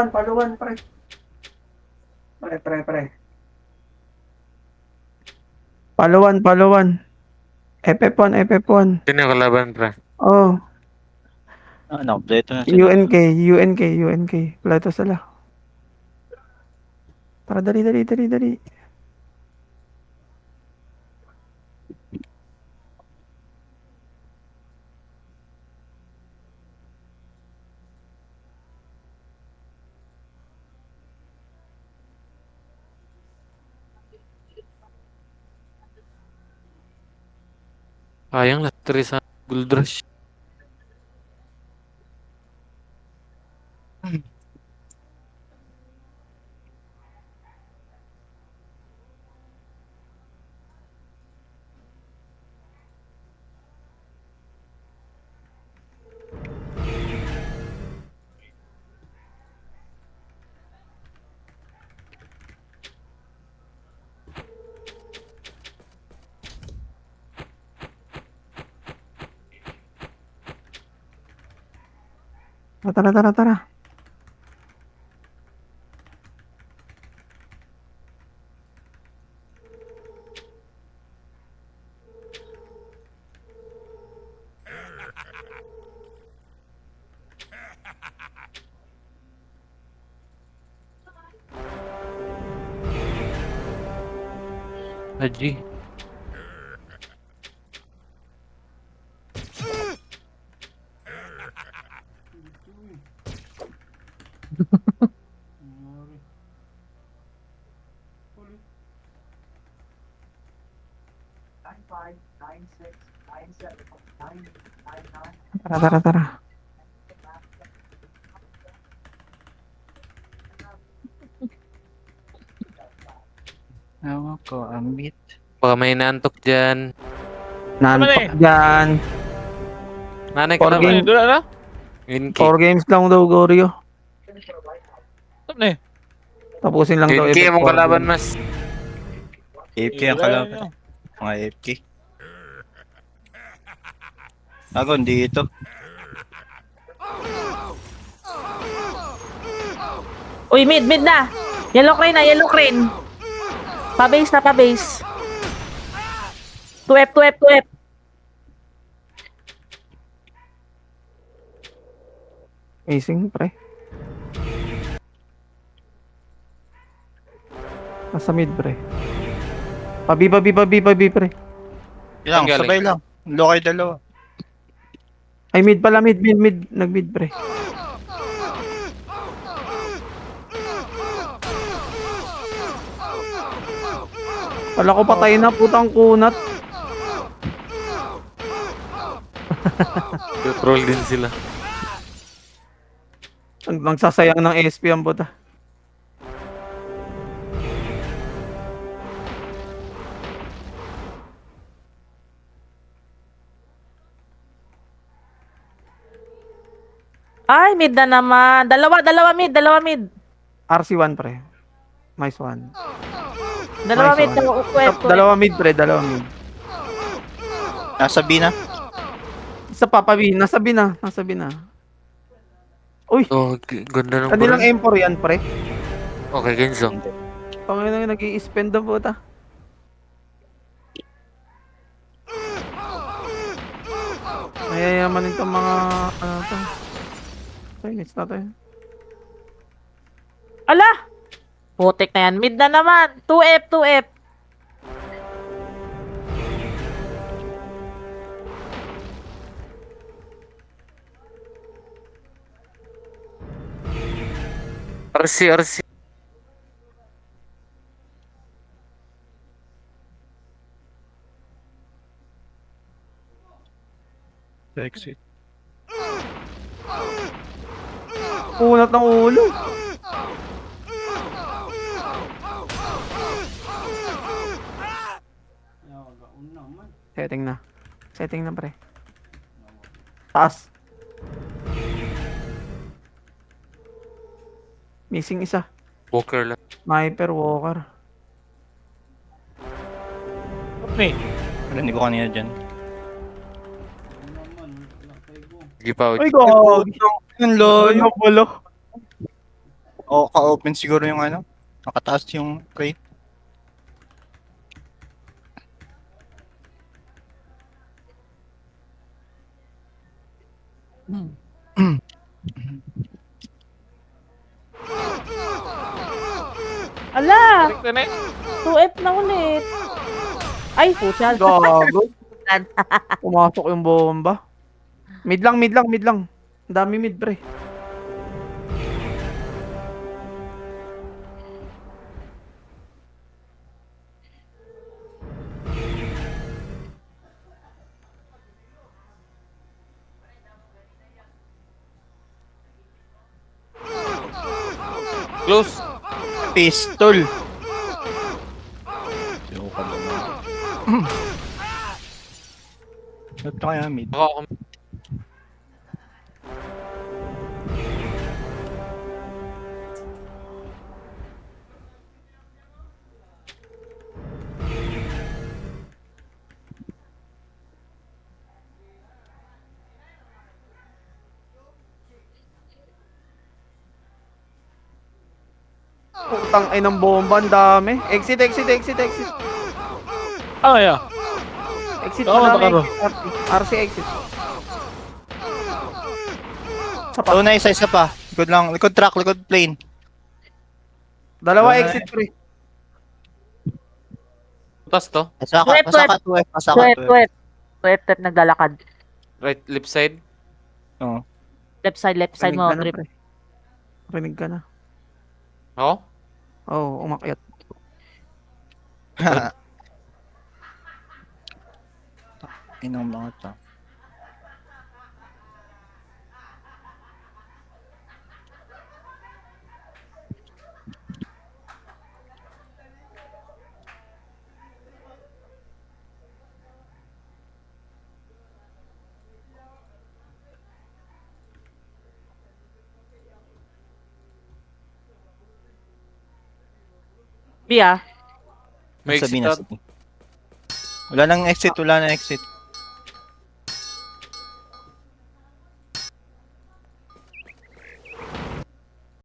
Paluan, pre. Pre. Paluan. FF1. Sino yung kalaban, pre? Oh, Kompleto na sila. UNK. Plato sila. Tara, dali. Sayang na, Tristan Guldrush. Tara. Haji. Tara. Ewan ko, ambit. Baka may naantok dyan. Nantok dyan. Nanay Four kalaban. game. Doon na? 4 games lang daw, Goryo. Stop na eh. Tapusin lang daw. Winky, mong FF4 kalaban, game. mas. AFK ang kalaban. Mga AFK. Ako, hindi ito. Uy, mid na. Yellow crane. Pa-base. 2F. Amazing, pre. Nasa mid, pre. Pabi, pre. Ilang, Ang galing. sabay lang. Lokay dalawa. Ay, mid pala, mid. Nag-mid, pre. Wala ko patay na, putang kunat. Troll din sila. Nagsasayang ng SP ang puta. Ay, mid na naman. Dalawa mid. RC1, pre. Nice one. Dalawa Nice mid. one. 2F. Dalawa mid, pre. Dalawa mid. Nasa B na. Isa pa, pabi. Nasa B na. Uy, Oh, ganda ng kanilang baril. M4 yan, pre. Okay, Genzo. Panginoon nang nag-i-spend ang puta. Nayayaman itong mga ano to. It's not eh. Ala! Putik na yan. Mid na naman. 2F. RC. Exit. Unat ng ulo. Setting na. Setting na, pre. Taas. Missing isa. Walker lang. Sniper, walker. Top na eh. Narinig ko kanina dyan. Sige pa. Ay, gago. Ang loyo. Ano pala? O, ka-open siguro yung ano. Nakataas yung crate. Ala! Correct na eh. 2F na ulit. Ay, pusyal. Gago. Pumasok yung bomba. Mid lang, mid lang, mid lang. Ang dami mid, pre. Close. Pistol. Shot ka kaya mid. Ako. Putang ay ng bomba, ang dami. Exit, exit, exit, exit. Ah, yeah. Exit Oo, na namin. nakaro. RC exit. Sapa. So na isa pa. Likod lang. Likod truck, likod plane. Dalawa Wala exit, pre. Butas to. Pasaka, Wait, pasaka 2F, pasaka 2F. 2F. 2F naglalakad. Right, left side. Oo. Left side mo, Rinig ka na, trip. pre. Rinig ka na. Ako? Oo, umakyat. Inom mga to. B ah. May Sabihin exit na. Wala nang exit, wala nang exit.